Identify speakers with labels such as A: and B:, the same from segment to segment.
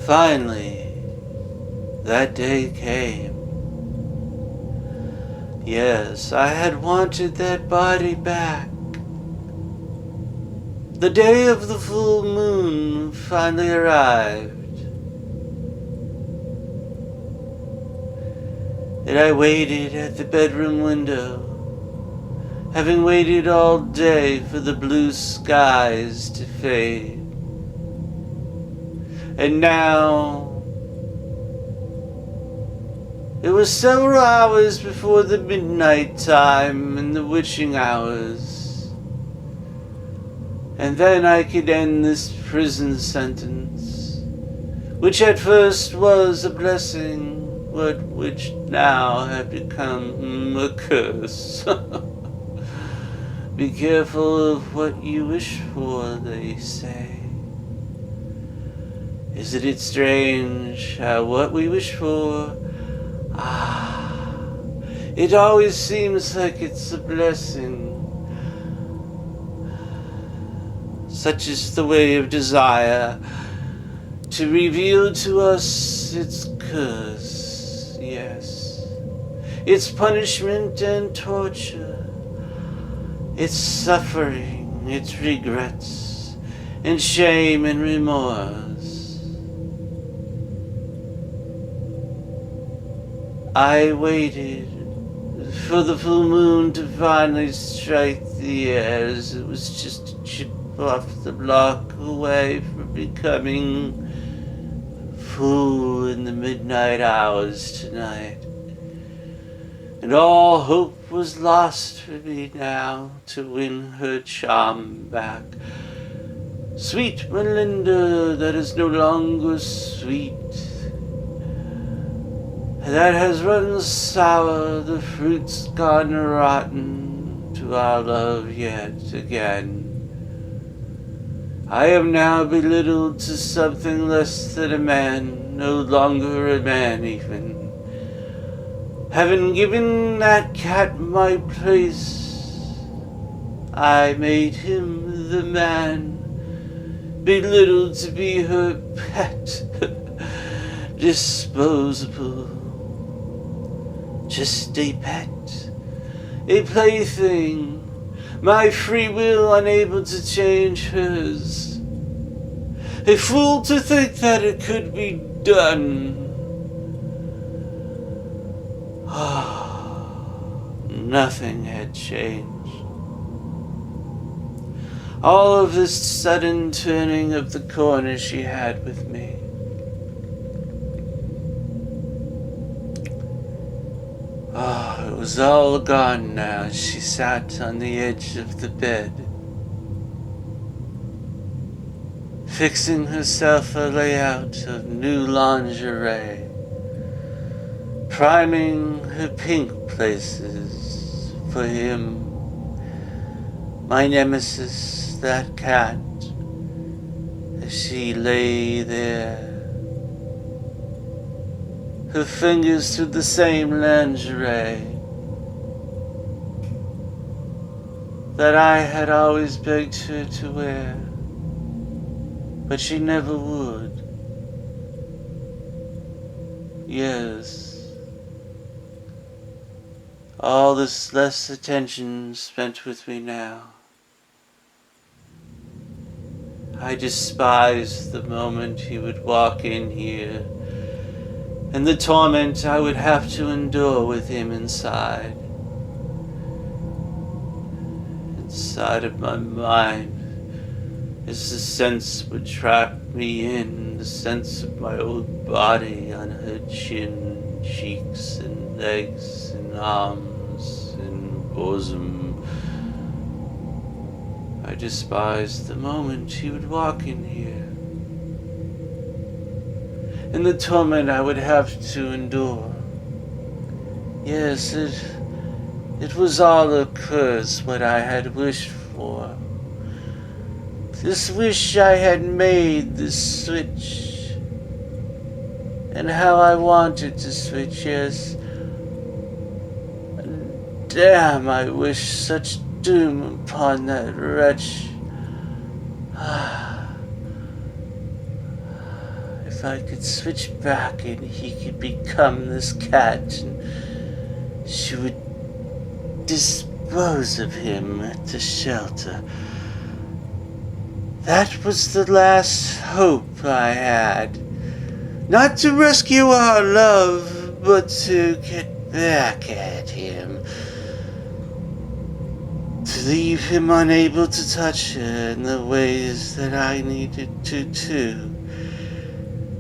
A: Finally, that day came. Yes, I had wanted that body back. The day of the full moon finally arrived, and I waited at the bedroom window, having waited all day for the blue skies to fade. And now, it was several hours before the midnight time and the witching hours, and then I could end this prison sentence, which at first was a blessing, but which now had become a curse. Be careful of what you wish for, they say. Isn't it strange how what we wish for, it always seems like it's a blessing. Such is the way of desire, to reveal to us its curse, yes, its punishment and torture, its suffering, its regrets, and shame and remorse. I waited for the full moon to finally strike the air, as it was just a chip off the block away from becoming full in the midnight hours tonight. And all hope was lost for me now to win her charm back. Sweet Melinda, that is no longer sweet, that has run sour, the fruit's gone rotten to our love yet again. I am now belittled to something less than a man, no longer a man even. Having given that cat my place, I made him the man, belittled to be her pet, disposable. Just a pet, a plaything, my free will unable to change hers. A fool to think that it could be done. Nothing had changed. All of this sudden turning of the corner she had with me. It was all gone now. She sat on the edge of the bed, fixing herself a layout of new lingerie, priming her pink places for him, my nemesis, that cat, as she lay there, her fingers through the same lingerie that I had always begged her to wear, but she never would. Yes, all this less attention spent with me now. I despised the moment he would walk in here, and the torment I would have to endure with him inside. Inside of my mind, as the sense would trap me in, the sense of my old body on her chin, and cheeks, and legs, and arms, and bosom. I despised the moment he would walk in here, and the torment I would have to endure. Yes, it was all a curse what I had wished for. This wish I had made, this switch, and how I wanted to switch, yes. Damn, I wish such doom upon that wretch. If if I could switch back and he could become this cat, and she would dispose of him at the shelter. That was the last hope I had. Not to rescue our love, but to get back at him. To leave him unable to touch her in the ways that I needed to too.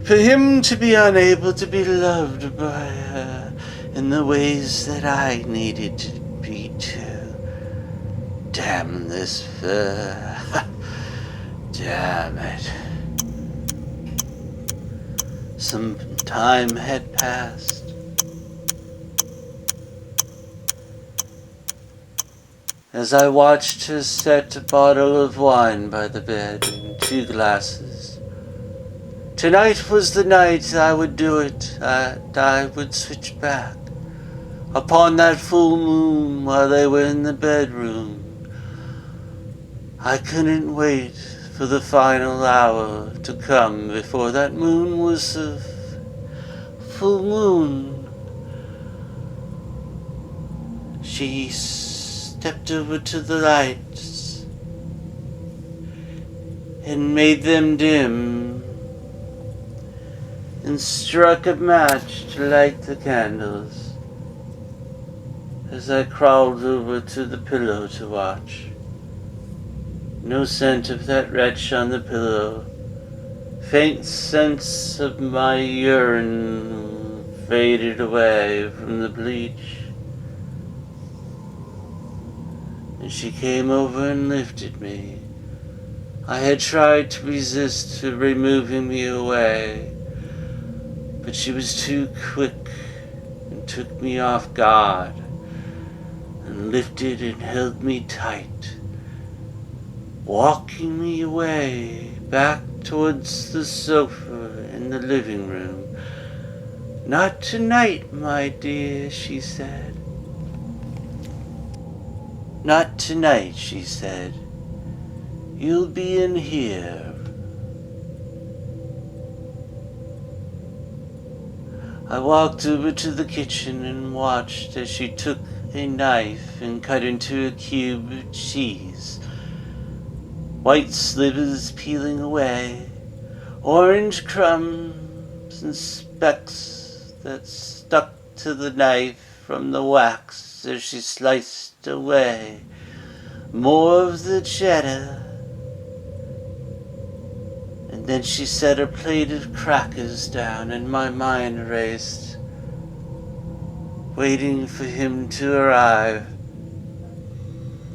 A: For him to be unable to be loved by her in the ways that I needed to be too. Damn this fur. Damn it. Some time had passed. As I watched her set a bottle of wine by the bed and 2 glasses. Tonight was the night I would do it, and I would switch back. Upon that full moon while they were in the bedroom. I couldn't wait for the final hour to come before that moon was a full moon. She stepped over to the lights and made them dim and struck a match to light the candles as I crawled over to the pillow to watch. No scent of that wretch on the pillow. Faint sense of my urine faded away from the bleach. And she came over and lifted me. I had tried to resist her removing me away, but she was too quick and took me off guard and lifted and held me tight, walking me away back towards the sofa in the living room. Not tonight, my dear, she said. Not tonight, she said. You'll be in here. I walked over to the kitchen and watched as she took a knife and cut into a cube of cheese. White slivers peeling away, orange crumbs and specks that stuck to the knife from the wax as she sliced away. More of the cheddar. And then she set a plate of crackers down and my mind raced, waiting for him to arrive.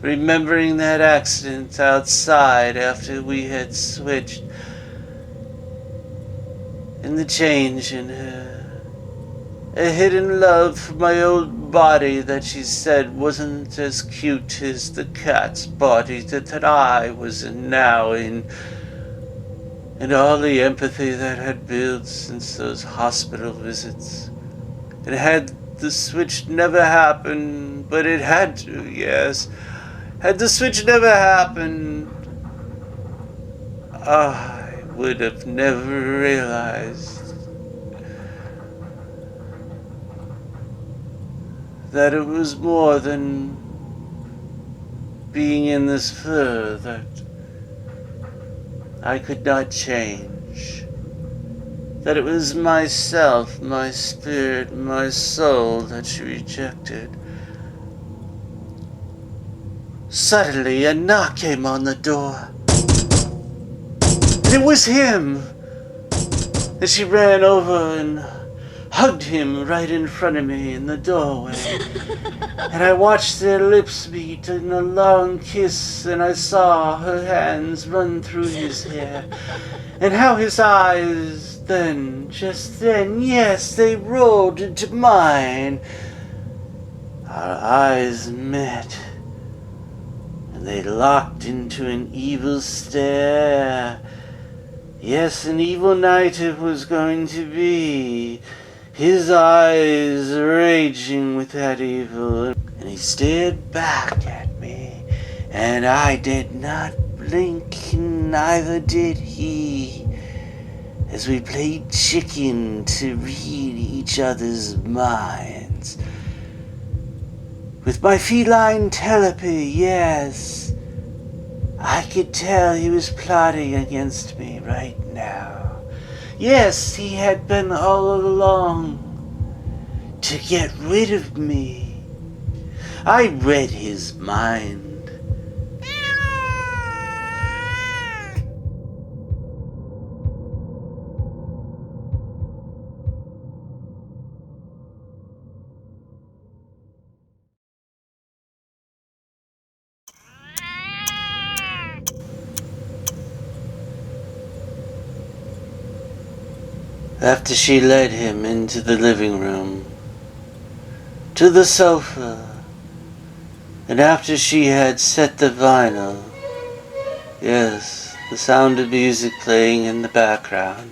A: Remembering that accident outside after we had switched, and the change in her. A hidden love for my old body that she said wasn't as cute as the cat's body that I was now in. And all the empathy that had built since those hospital visits. And had the switch never happened, but it had to, yes. Had the switch never happened, I would have never realized that it was more than being in this fur that I could not change. That it was myself, my spirit, my soul that she rejected. Suddenly, a knock came on the door. And it was him! And she ran over and hugged him right in front of me in the doorway. And I watched their lips meet in a long kiss, and I saw her hands run through his hair. And how his eyes then, just then, yes, they rolled into mine. Our eyes met. They locked into an evil stare. Yes, an evil night it was going to be. His eyes raging with that evil. And he stared back at me. And I did not blink, and neither did he. as we played chicken to read each other's minds. With my feline telepathy, yes, I could tell he was plotting against me right now. Yes, he had been all along to get rid of me. I read his mind. After she led him into the living room, to the sofa, and after she had set the vinyl, yes, the sound of music playing in the background,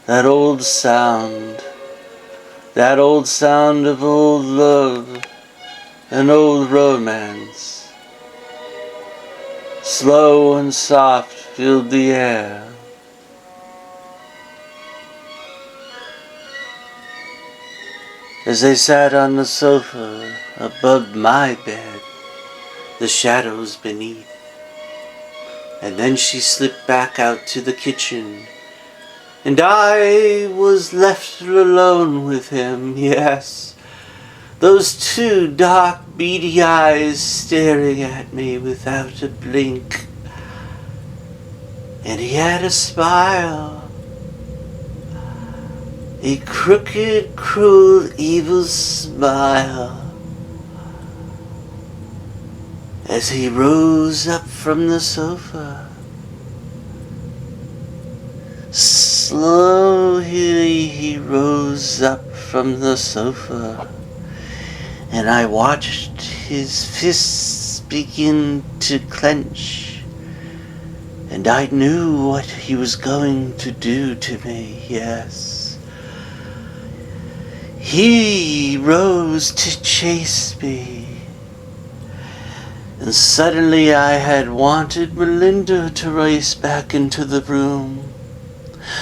A: that old sound of old love and old romance, slow and soft filled the air. As they sat on the sofa above my bed, the shadows beneath. And then she slipped back out to the kitchen, and I was left alone with him, yes. Those two dark, beady eyes staring at me without a blink. And he had a smile. A crooked, cruel, evil smile as he rose up from the sofa. Slowly he rose up from the sofa, and I watched his fists begin to clench, and I knew what he was going to do to me, yes. He rose to chase me, and suddenly I had wanted Melinda to race back into the room,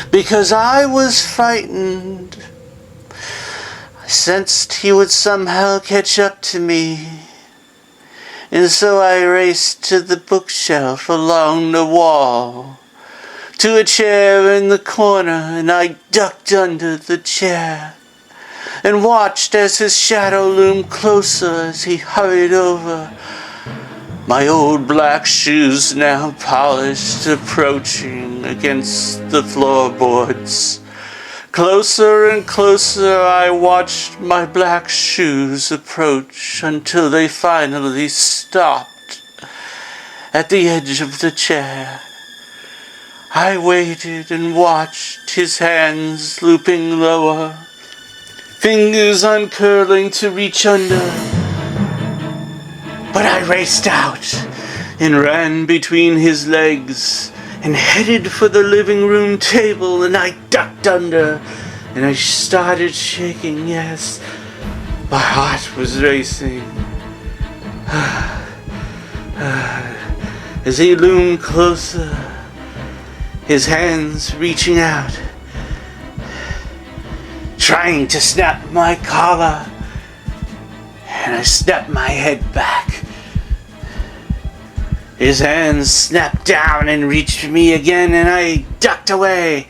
A: because I was frightened. I sensed he would somehow catch up to me, and so I raced to the bookshelf along the wall, to a chair in the corner, and I ducked under the chair and watched as his shadow loomed closer as he hurried over. My old black shoes, now polished, approaching against the floorboards. Closer and closer I watched my black shoes approach until they finally stopped at the edge of the chair. I waited and watched, his hands looping lower, fingers uncurling to reach under. But I raced out and ran between his legs and headed for the living room table, and I ducked under and I started shaking, yes. My heart was racing. As he loomed closer, his hands reaching out, trying to snap my collar, and I snapped my head back. His hands snapped down and reached for me again, and I ducked away.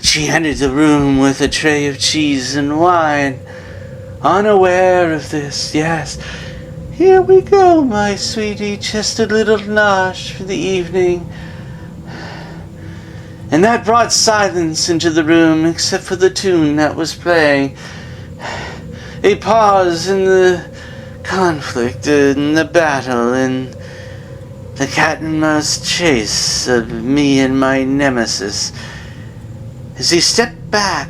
A: She entered the room with a tray of cheese and wine, unaware of this, yes. Here we go, my sweetie, just a little nosh for the evening. And that brought silence into the room, except for the tune that was playing. A pause in the conflict, in the battle, in the cat and mouse chase of me and my nemesis, as he stepped back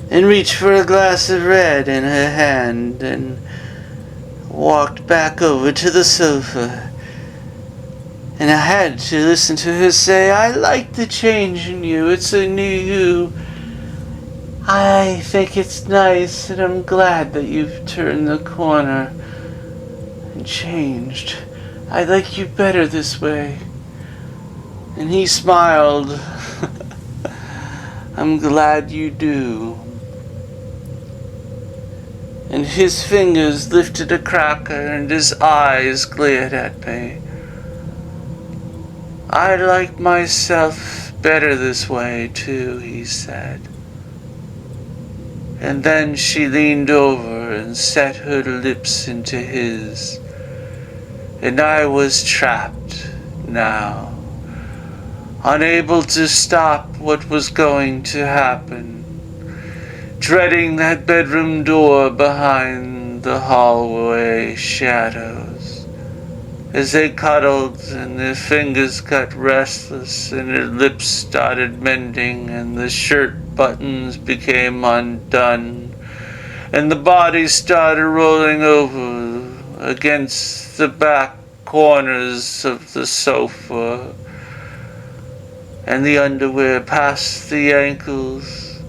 A: and reached for a glass of red in her hand and walked back over to the sofa. And I had to listen to her say, I like the change in you. It's a new you. I think it's nice, and I'm glad that you've turned the corner and changed. I like you better this way. And he smiled. I'm glad you do. And his fingers lifted a cracker and his eyes glared at me. I like myself better this way too, he said. And then she leaned over and set her lips into his. And I was trapped now, unable to stop what was going to happen, dreading that bedroom door behind the hallway shadows. As they cuddled and their fingers got restless and their lips started mending and the shirt buttons became undone and the bodies started rolling over against the back corners of the sofa and the underwear past the ankles,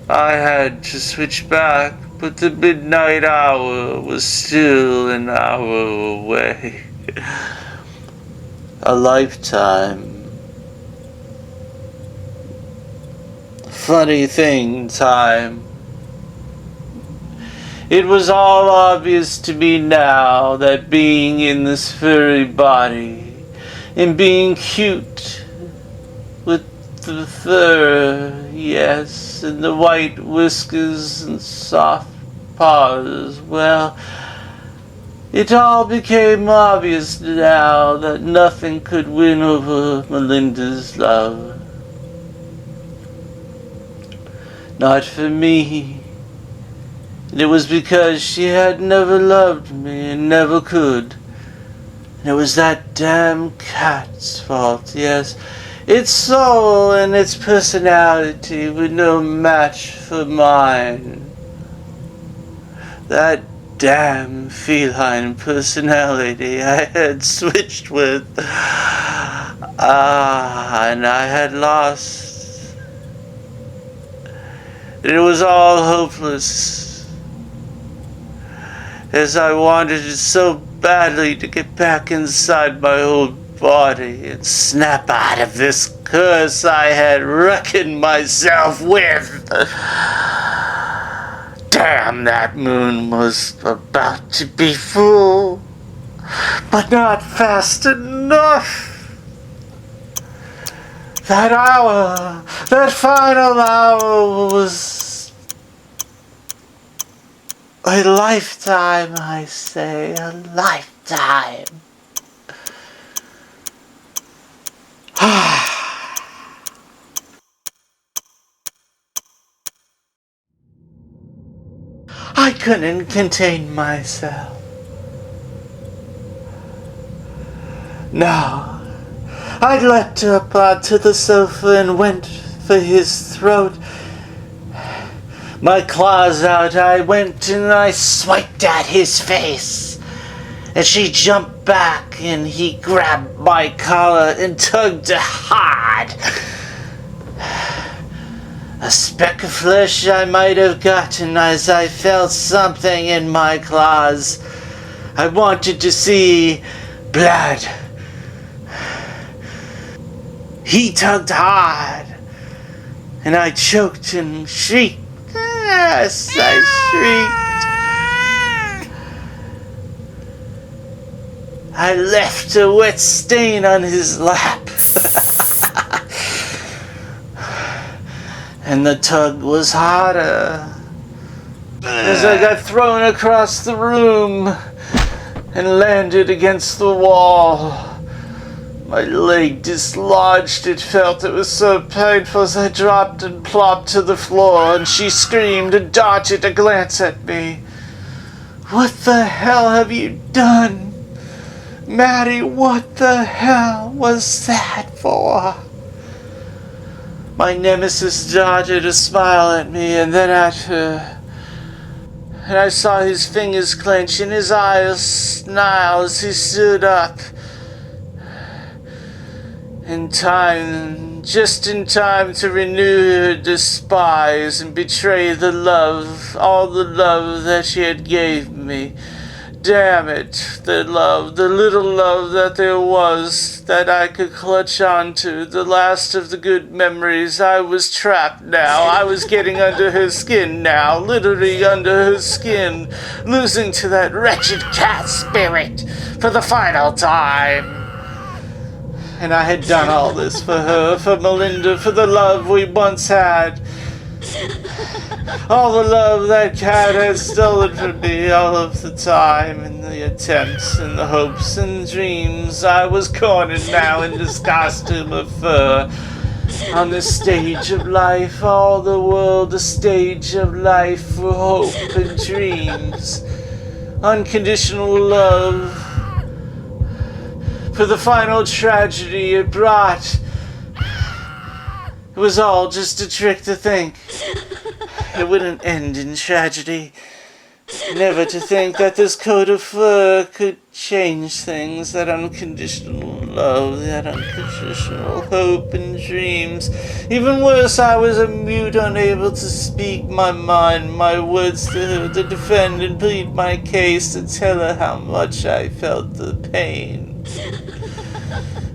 A: I had to switch back, but the midnight hour was still an hour away. A lifetime. Funny thing, time. It was all obvious to me now that being in this furry body and being cute with the fur, yes, and the white whiskers and soft paws, well, it all became obvious now that nothing could win over Melinda's love. Not for me. And it was because she had never loved me and never could. And it was that damn cat's fault, yes. Its soul and its personality were no match for mine. That damn feline personality I had switched with. And I had lost. It was all hopeless, as I wanted it so badly to get back inside my old body and snap out of this curse I had reckoned myself with. Damn, that moon was about to be full, but not fast enough. That hour, that final hour was a lifetime, I say, a lifetime. I couldn't contain myself. No. I leapt up onto the sofa and went for his throat. My claws out, I went and I swiped at his face. And she jumped back and he grabbed my collar and tugged hard. A speck of flesh I might have gotten as I felt something in my claws. I wanted to see blood. He tugged hard, and I choked and shrieked. Yes, I shrieked. I left a wet stain on his lap. And the tug was harder as I got thrown across the room and landed against the wall. My leg dislodged. It felt it was so painful as I dropped and plopped to the floor, and she screamed and darted a glance at me. What the hell have you done? Maddie, what the hell was that for? My nemesis darted a smile at me and then at her, and I saw his fingers clench and his eyes snarl as he stood up. In time, just in time to renew her despise and betray the love, all the love that she had gave me. Damn it, the love, the little love that there was that I could clutch onto, the last of the good memories. I was trapped now. I was getting under her skin now, literally under her skin, losing to that wretched cat spirit for the final time. And I had done all this for her, for Melinda, for the love we once had. All the love that cat had stolen from me all of the time, and the attempts and the hopes and dreams. I was cornered now in this costume of fur. On the stage of life, all the world a stage of life for hope and dreams. Unconditional love. For the final tragedy it brought. It was all just a trick to think it wouldn't end in tragedy. Never to think that this coat of fur could change things, that unconditional love, that unconditional hope and dreams. Even worse, I was a mute, unable to speak my mind, my words to her, to defend and plead my case, to tell her how much I felt the pain.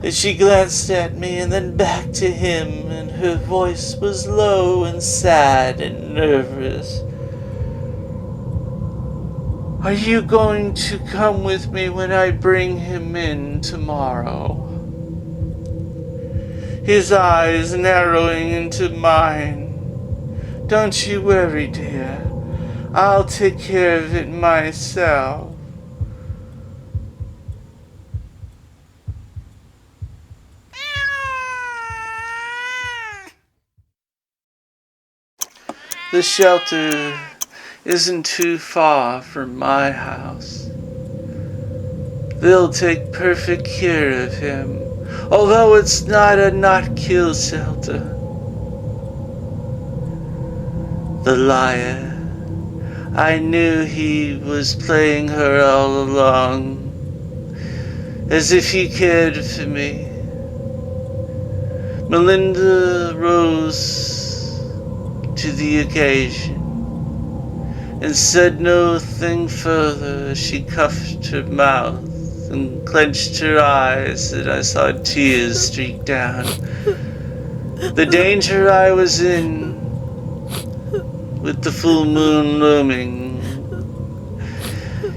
A: And she glanced at me and then back to him, and her voice was low and sad and nervous. Are you going to come with me when I bring him in tomorrow? His eyes narrowing into mine. Don't you worry, dear. I'll take care of it myself. The shelter isn't too far from my house. They'll take perfect care of him, although it's not a not-kill shelter. The liar. I knew he was playing her all along, as if he cared for me. Melinda rose to the occasion and said nothing further as she cuffed her mouth and clenched her eyes, and I saw tears streak down. The danger I was in, with the full moon looming,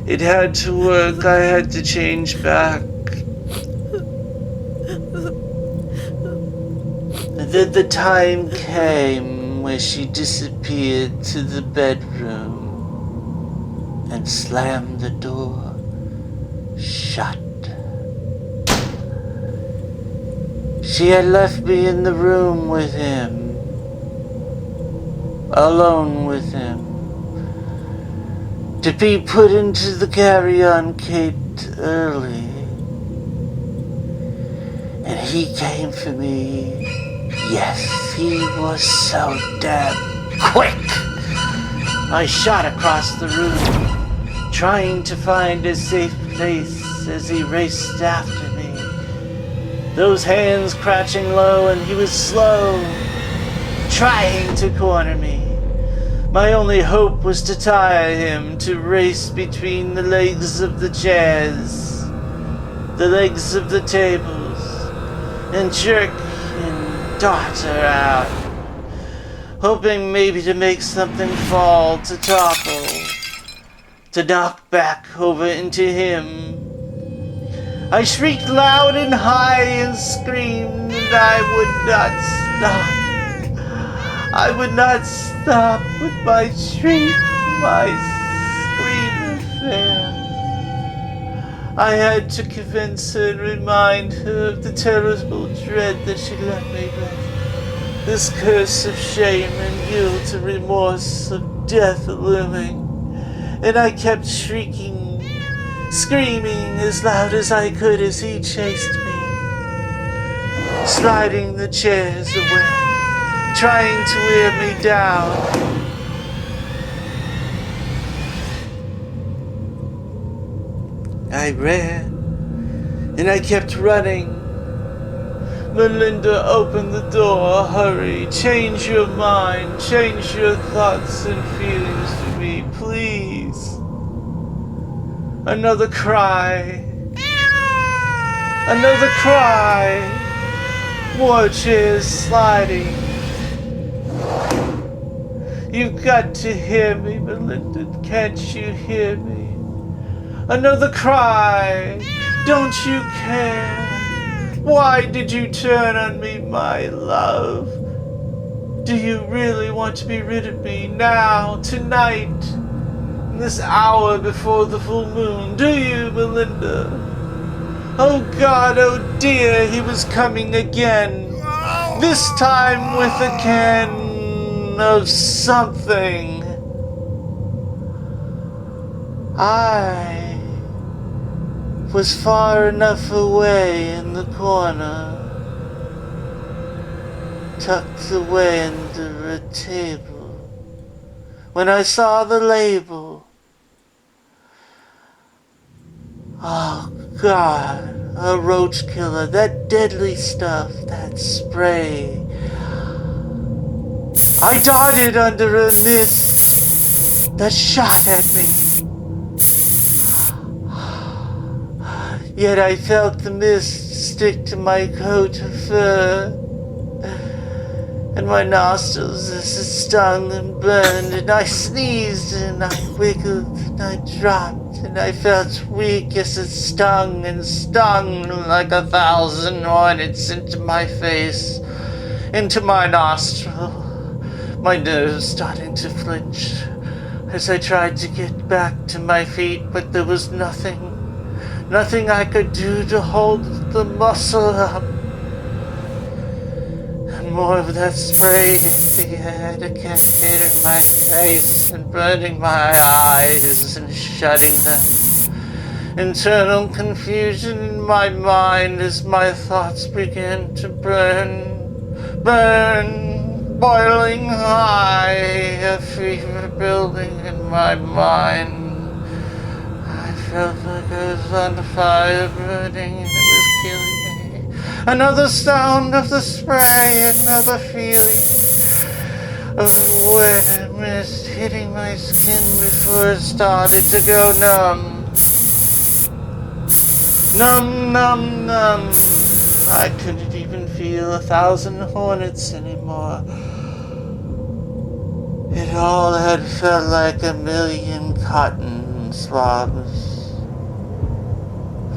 A: it had to work. I had to change back. And then the time came where she disappeared to the bedroom and slammed the door shut. She had left me in the room with him, alone with him, to be put into the carry-on kit early. And he came for me. Yes, he was so damn quick. I shot across the room, trying to find a safe place as he raced after me. Those hands crouching low, and he was slow, trying to corner me. My only hope was to tire him, to race between the legs of the chairs, the legs of the tables, and jerk and dart her out, hoping maybe to make something fall, to topple, to knock back over into him. I shrieked loud and high and screamed, and I would not stop. I would not stop with my shriek, my scream affair. I had to convince her and remind her of the terrible dread that she left me with. This curse of shame and guilt and remorse of death looming. And I kept shrieking, screaming as loud as I could as he chased me, sliding the chairs away, trying to wear me down. I ran, and I kept running. Melinda opened the door. Hurry, change your mind, change your thoughts and feelings for me, please. Another cry. Another cry. More chairs sliding. You've got to hear me, Melinda. Can't you hear me? Another cry. Don't you care? Why did you turn on me, my love? Do you really want to be rid of me now, tonight, in this hour before the full moon? Do you, Melinda? Oh God, oh dear, he was coming again. This time with a can of something. I was far enough away in the corner, tucked away under a table, when I saw the label. Oh God, a roach killer, that deadly stuff, that spray. I darted under a mist that shot at me. Yet I felt the mist stick to my coat of fur and my nostrils as it stung and burned, and I sneezed and I wiggled and I dropped, and I felt weak as it stung like 1,000 hornets into my face, into my nostril, my nerves starting to flinch as I tried to get back to my feet, but there was nothing I could do to hold the muscle up. And more of that spray hit the head again, hitting my face and burning my eyes and shutting them. Internal confusion in my mind as my thoughts began to burn, boiling high, a fever building in my mind. I felt like I was on fire, burning, and it was killing me. Another sound of the spray, another feeling of wet mist hitting my skin before it started to go numb. Numb. I couldn't even feel 1,000 hornets anymore. It all had felt like 1,000,000 cotton swabs,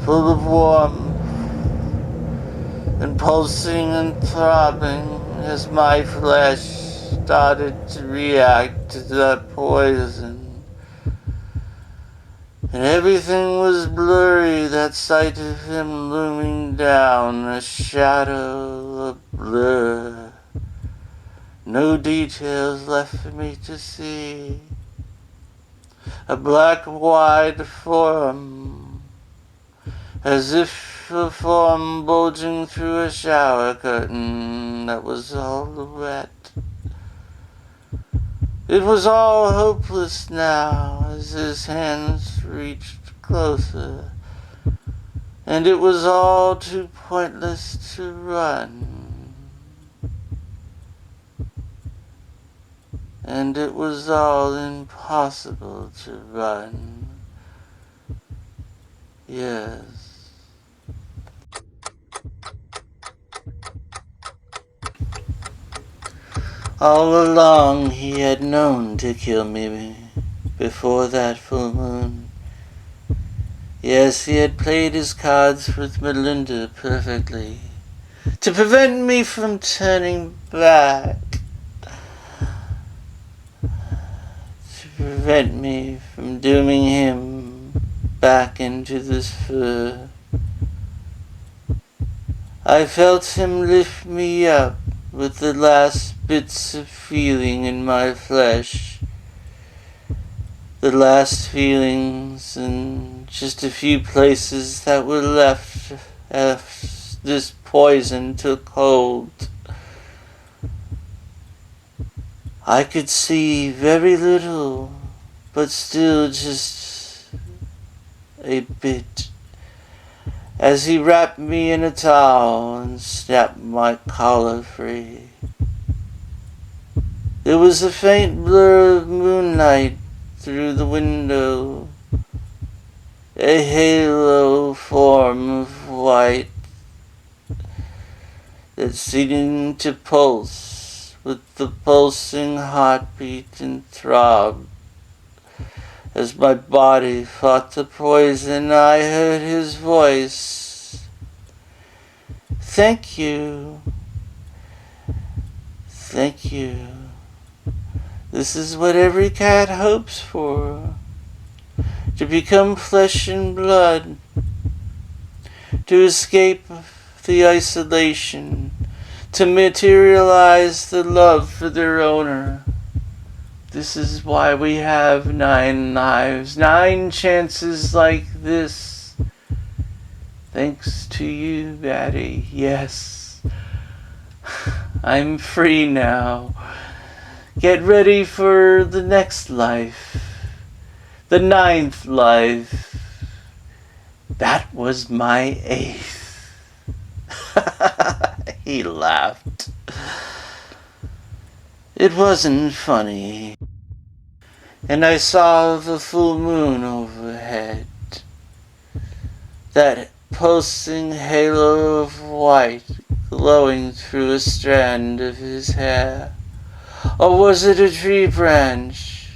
A: full of warmth and pulsing and throbbing as my flesh started to react to that poison. And everything was blurry, that sight of him looming down, a shadow, a blur. No details left for me to see. A black wide form, as if a form bulging through a shower curtain that was all wet. It was all hopeless now as his hands reached closer, and it was all too pointless to run. And it was all impossible to run. Yes. All along he had known to kill me before that full moon. Yes, he had played his cards with Melinda perfectly, to prevent me from turning back, to prevent me from dooming him back into this fur. I felt him lift me up with the last bits of feeling in my flesh, the last feelings in just a few places that were left after this poison took hold. I could see very little, but still just a bit, as he wrapped me in a towel and snapped my collar free. There was a faint blur of moonlight through the window. a halo form of white that seemed to pulse with the pulsing heartbeat and throb. As my body fought the poison, I heard his voice. Thank you. Thank you. This is what every cat hopes for. To become flesh and blood. To escape the isolation. To materialize the love for their owner. This is why we have 9 lives, 9 chances like this. Thanks to you, Batty. Yes. I'm free now. Get ready for the next life. The 9th life. That was my 8th. He laughed. It wasn't funny. And I saw the full moon overhead. That pulsing halo of white glowing through a strand of his hair. Or was it a tree branch?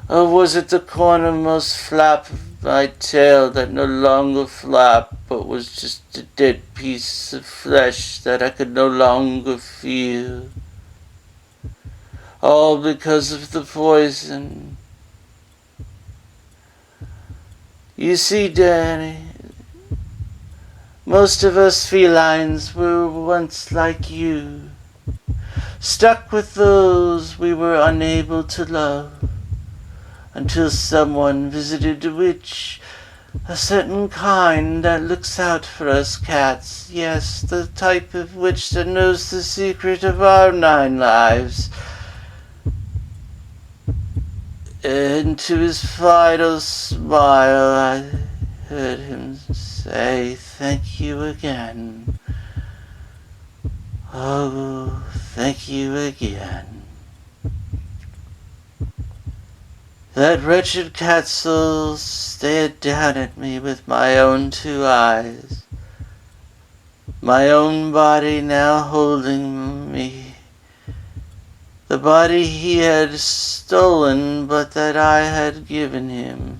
A: Or was it the cornermost flap of my tail that no longer flapped, but was just a dead piece of flesh that I could no longer feel? All because of the poison. You see, Danny, most of us felines were once like you, stuck with those we were unable to love, until someone visited a witch, a certain kind that looks out for us cats, yes, the type of witch that knows the secret of our 9 lives. And to his final smile I heard him say, thank you again. Oh, thank you again. That wretched cat soul stared down at me with my own 2 eyes, my own body now holding me, the body he had stolen but that I had given him.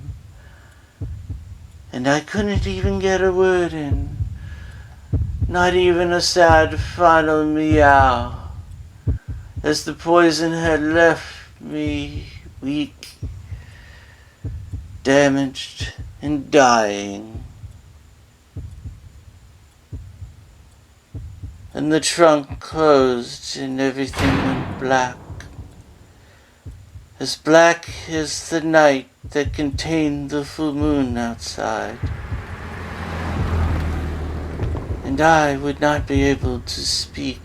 A: And I couldn't even get a word in, not even a sad final meow, as the poison had left me weak, damaged, and dying. And the trunk closed and everything went black as the night that contained the full moon outside. And I would not be able to speak.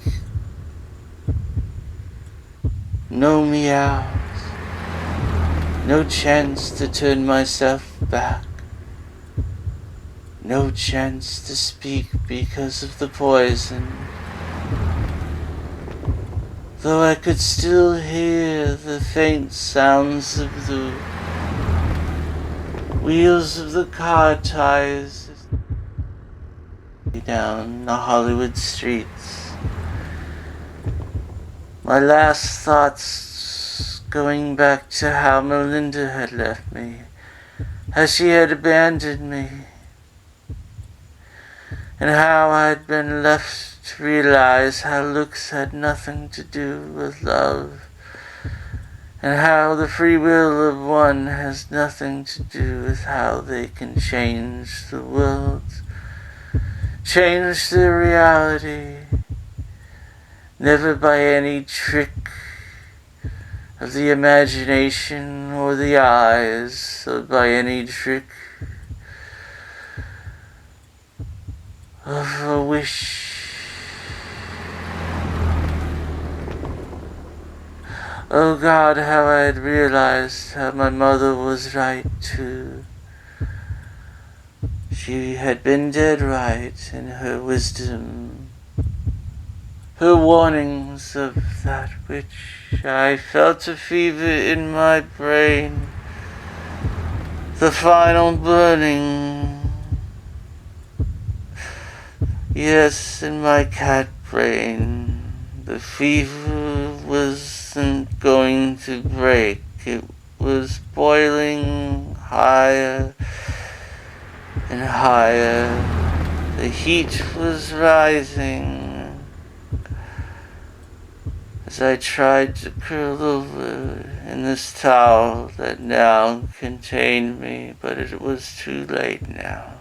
A: No meows, no chance to turn myself back, no chance to speak because of the poison. Though I could still hear the faint sounds of the wheels of the car tires down the Hollywood streets. My last thoughts going back to how Melinda had left me, how she had abandoned me, and how I had been left to realize how looks had nothing to do with love, and how the free will of one has nothing to do with how they can change the world, change their reality, never by any trick of the imagination or the eyes, or by any trick of a wish. Oh God, how I had realized how my mother was right too. She had been dead right in her wisdom, her warnings of that which I felt a fever in my brain, The final burning. Yes, in my cat brain, the fever wasn't going to break. It was boiling higher and higher. The heat was rising as I tried to curl over in this towel that now contained me, but it was too late now.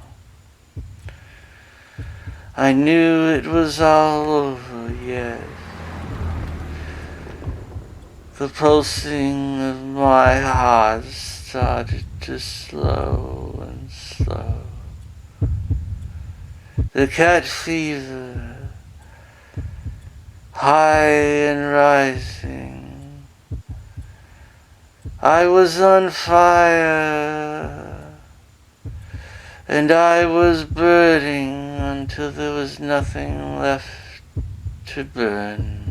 A: I knew it was all over, yes. The pulsing of my heart started to slow and slow. The cat fever, high and rising. I was on fire, and I was burning until there was nothing left to burn.